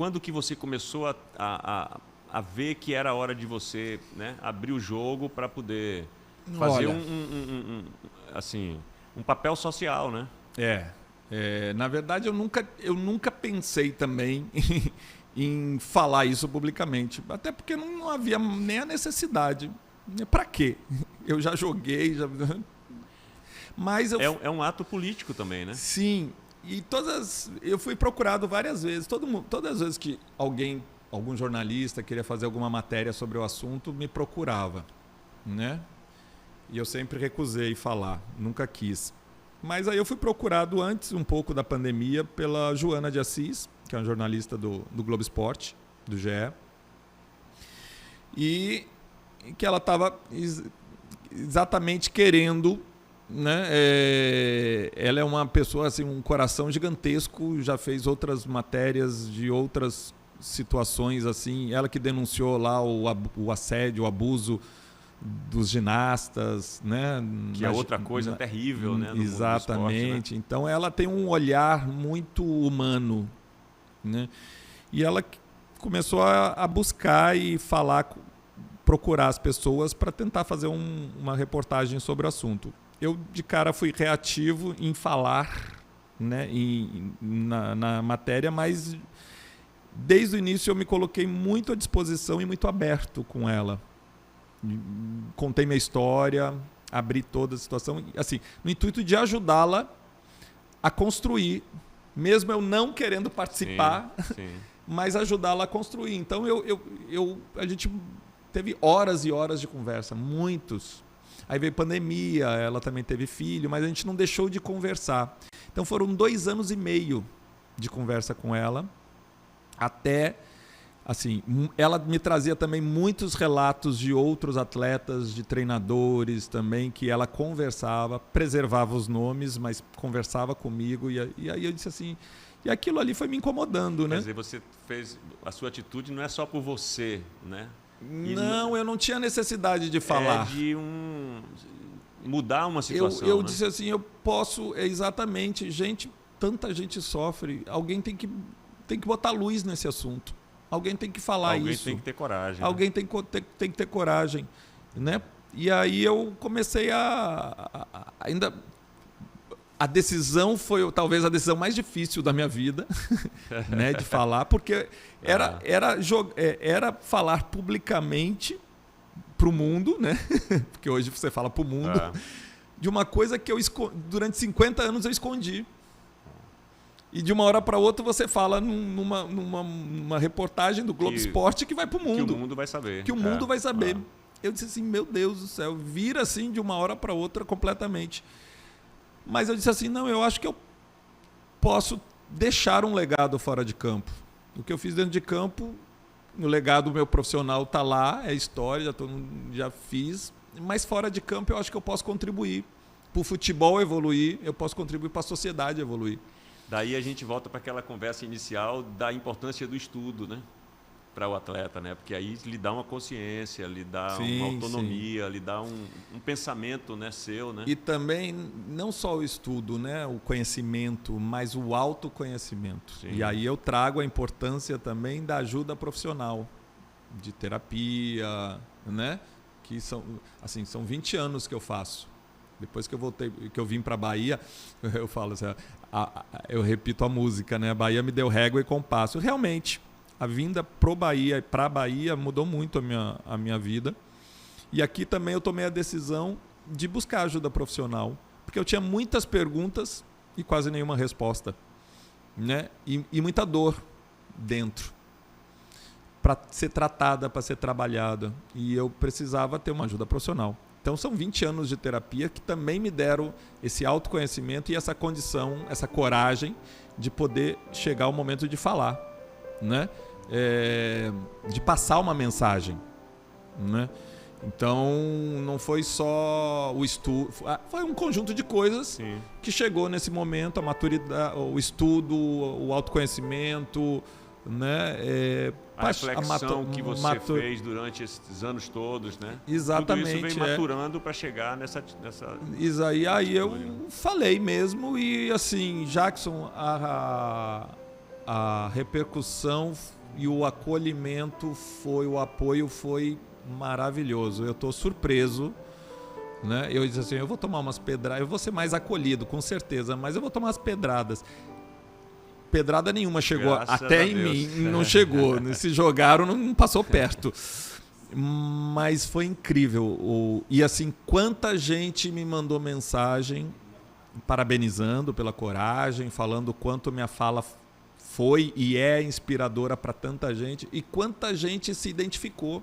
quando que você começou a ver que era hora de você, né, abrir o jogo para poder fazer Olha, assim, um papel social, né? Na verdade, eu nunca pensei também em falar isso publicamente. Até porque não havia nem a necessidade. Para quê? Eu já joguei, já... Mas É um ato político também, né? Sim. E eu fui procurado várias vezes. Todas as vezes que algum jornalista queria fazer alguma matéria sobre o assunto, me procurava, né? E eu sempre recusei falar, nunca quis. Mas aí eu fui procurado antes um pouco da pandemia pela Joana de Assis, que é uma jornalista do Globo Esporte, do GE. E que ela estava exatamente querendo, né? Ela é uma pessoa, assim, um coração gigantesco, já fez outras matérias de outras situações, assim. Ela que denunciou lá o assédio, o abuso dos ginastas, né? Que é outra coisa terrível, né? No Exatamente. mundo do esporte, né? Então ela tem um olhar muito humano, né? E ela começou a buscar e procurar as pessoas para tentar fazer uma reportagem sobre o assunto. Eu de cara fui reativo em falar, né, na matéria, mas desde o início eu me coloquei muito à disposição e muito aberto com ela. Contei minha história, abri toda a situação, assim, no intuito de ajudá-la a construir, mesmo eu não querendo participar, sim. mas ajudá-la a construir. Então a gente teve horas e horas de conversa, muitos. Aí veio pandemia, ela também teve filho, mas a gente não deixou de conversar. Então foram 2 anos e meio de conversa com ela, até... Assim, ela me trazia também muitos relatos de outros atletas, de treinadores também, que ela conversava, preservava os nomes, mas conversava comigo. E aí eu disse assim... E aquilo ali foi me incomodando, né? Quer dizer, você fez... A sua atitude não é só por você, né? Não, eu não tinha necessidade de falar. De mudar uma situação, eu né? disse assim, eu posso... Exatamente, tanta gente sofre. Alguém tem que botar luz nesse assunto. Alguém tem que falar isso. Alguém tem que ter coragem. Alguém tem que ter coragem, né? E aí eu comecei ainda... A decisão foi talvez a decisão mais difícil da minha vida, né, de falar, porque era falar publicamente para o mundo, né? Porque hoje você fala para o mundo, de uma coisa que durante 50 anos eu escondi. E de uma hora para outra você fala numa reportagem do Globo Esporte que vai para o mundo. Que o mundo vai saber. Que o mundo vai saber. Eu disse assim, meu Deus do céu, vira assim de uma hora para outra completamente. Mas eu disse assim, não, eu acho que eu posso deixar um legado fora de campo. O que eu fiz dentro de campo, o legado meu profissional está lá, é história, já fiz. Mas fora de campo eu acho que eu posso contribuir para o futebol evoluir, eu posso contribuir para a sociedade evoluir. Daí a gente volta para aquela conversa inicial da importância do estudo, né? Para o atleta, né? Porque aí lhe dá uma consciência, lhe dá uma autonomia, lhe dá um pensamento, né, seu, né? E também não só o estudo, né, o conhecimento, mas o autoconhecimento. Sim. E aí eu trago a importância também da ajuda profissional, de terapia, né? Que são 20 anos que eu faço. Depois que eu voltei, que eu vim para a Bahia, eu falo assim, eu repito a música, né? A Bahia me deu régua e compasso. Realmente, a vinda para a Bahia mudou muito a minha vida. E aqui também eu tomei a decisão de buscar ajuda profissional, porque eu tinha muitas perguntas e quase nenhuma resposta, né? E muita dor dentro para ser tratada, para ser trabalhada. E eu precisava ter uma ajuda profissional. Então são 20 anos de terapia que também me deram esse autoconhecimento e essa condição, essa coragem de poder chegar ao momento de falar, né? De passar uma mensagem, né? Então não foi só o estudo, foi um conjunto de coisas que chegou nesse momento, a maturidade, o estudo, o autoconhecimento, né? A reflexão que você fez durante esses anos todos, né? Exatamente. Tudo isso vem maturando para chegar nessa... Aí eu falei mesmo e assim, Jackson, a repercussão e o acolhimento o apoio foi maravilhoso. Eu estou surpreso, né? Eu disse assim, eu vou tomar umas pedradas, eu vou ser mais acolhido, com certeza, mas eu vou tomar umas pedradas. Pedrada nenhuma chegou até em mim, não chegou. Se jogaram, não passou perto. Mas foi incrível. E assim, quanta gente me mandou mensagem parabenizando pela coragem, falando o quanto minha fala foi e é inspiradora para tanta gente, e quanta gente se identificou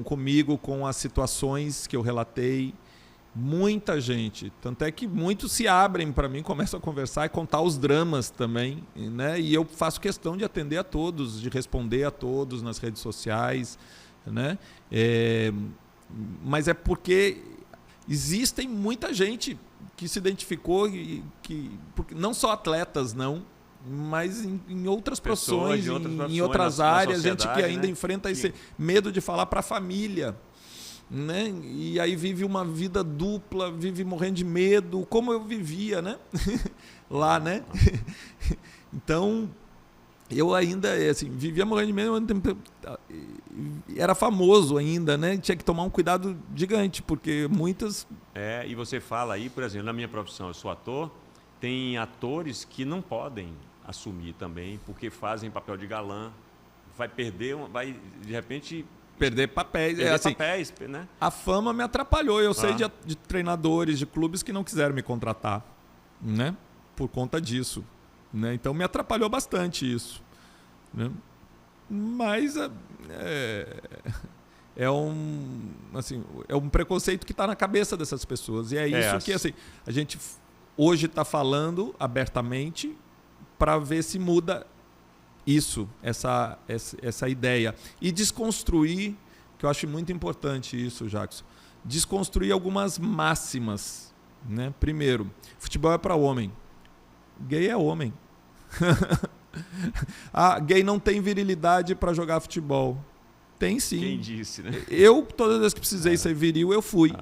comigo, com as situações que eu relatei. Muita gente, tanto é que muitos se abrem para mim, começam a conversar e contar os dramas também, né? E eu faço questão de atender a todos, de responder a todos nas redes sociais, né? Mas é porque existem muita gente que se identificou, porque não só atletas, não, mas em outras profissões, em outras áreas, gente que ainda enfrenta esse medo de falar para a família, né? E aí vive uma vida dupla, vive morrendo de medo, como eu vivia, né? Lá, né? Então, eu ainda assim, vivia morrendo de medo, era famoso ainda, né? Tinha que tomar um cuidado gigante, porque muitas... E você fala aí, por exemplo, na minha profissão, eu sou ator, tem atores que não podem assumir também, porque fazem papel de galã, vai perder, vai de repente... Perder papéis. Papéis, né? A fama me atrapalhou. Eu sei de treinadores, de clubes que não quiseram me contratar, né? Por conta disso, né? Então me atrapalhou bastante isso, né? Mas é um preconceito que está na cabeça dessas pessoas. E é isso que assim, a gente hoje está falando abertamente para ver se muda isso, essa ideia. E desconstruir, que eu acho muito importante isso, Jackson, desconstruir algumas máximas, né? Primeiro, futebol é para homem. Gay é homem. Gay não tem virilidade para jogar futebol. Tem sim. Quem disse, né? Eu, todas as vezes que precisei ser viril, eu fui.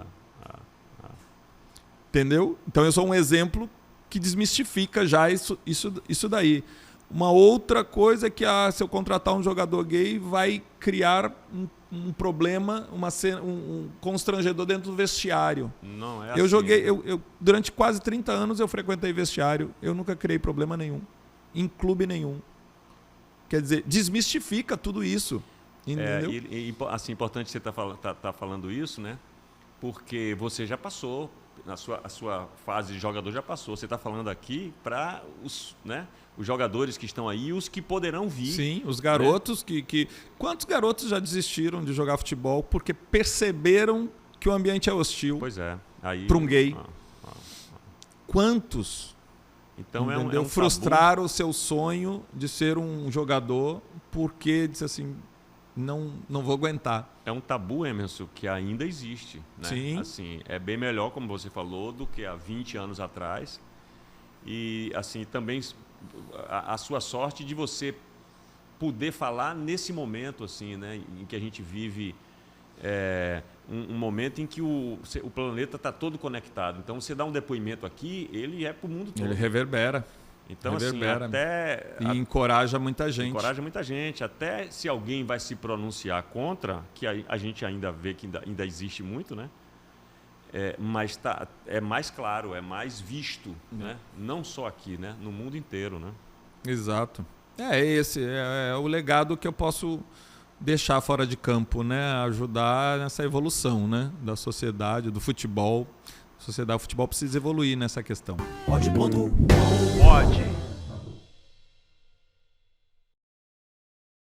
Entendeu? Então eu sou um exemplo que desmistifica já isso daí. Uma outra coisa é que se eu contratar um jogador gay, vai criar um problema, um constrangedor dentro do vestiário. Não é eu joguei, durante quase 30 anos eu frequentei vestiário, eu nunca criei problema nenhum, em clube nenhum. Quer dizer, desmistifica tudo isso. Entendeu? Assim, importante você tá falando isso, né? Porque você já passou, a sua fase de jogador já passou. Você está falando aqui para os jogadores que estão aí e os que poderão vir. Sim, os garotos, né? Quantos garotos já desistiram de jogar futebol porque perceberam que o ambiente é hostil? Pois é. Para um gay. Quantos? Então frustraram o seu sonho de ser um jogador porque disse assim, não vou aguentar. É um tabu, Emerson, que ainda existe, né? Sim. Assim, é bem melhor, como você falou, do que há 20 anos atrás. E assim, também a sua sorte de você poder falar nesse momento, assim, né, em que a gente vive um momento em que o planeta está todo conectado. Então, você dá um depoimento aqui, ele é para o mundo todo. Ele reverbera. Então, reverbera. Assim, e encoraja muita gente. Encoraja muita gente. Até se alguém vai se pronunciar contra, que a gente ainda vê que ainda existe muito, né? Mas é mais claro, é mais visto, né? Não só aqui, né? No mundo inteiro, né? Exato. Esse é o legado que eu posso deixar fora de campo, né? Ajudar nessa evolução, né? Da sociedade, do futebol. O futebol precisa evoluir nessa questão. Pode.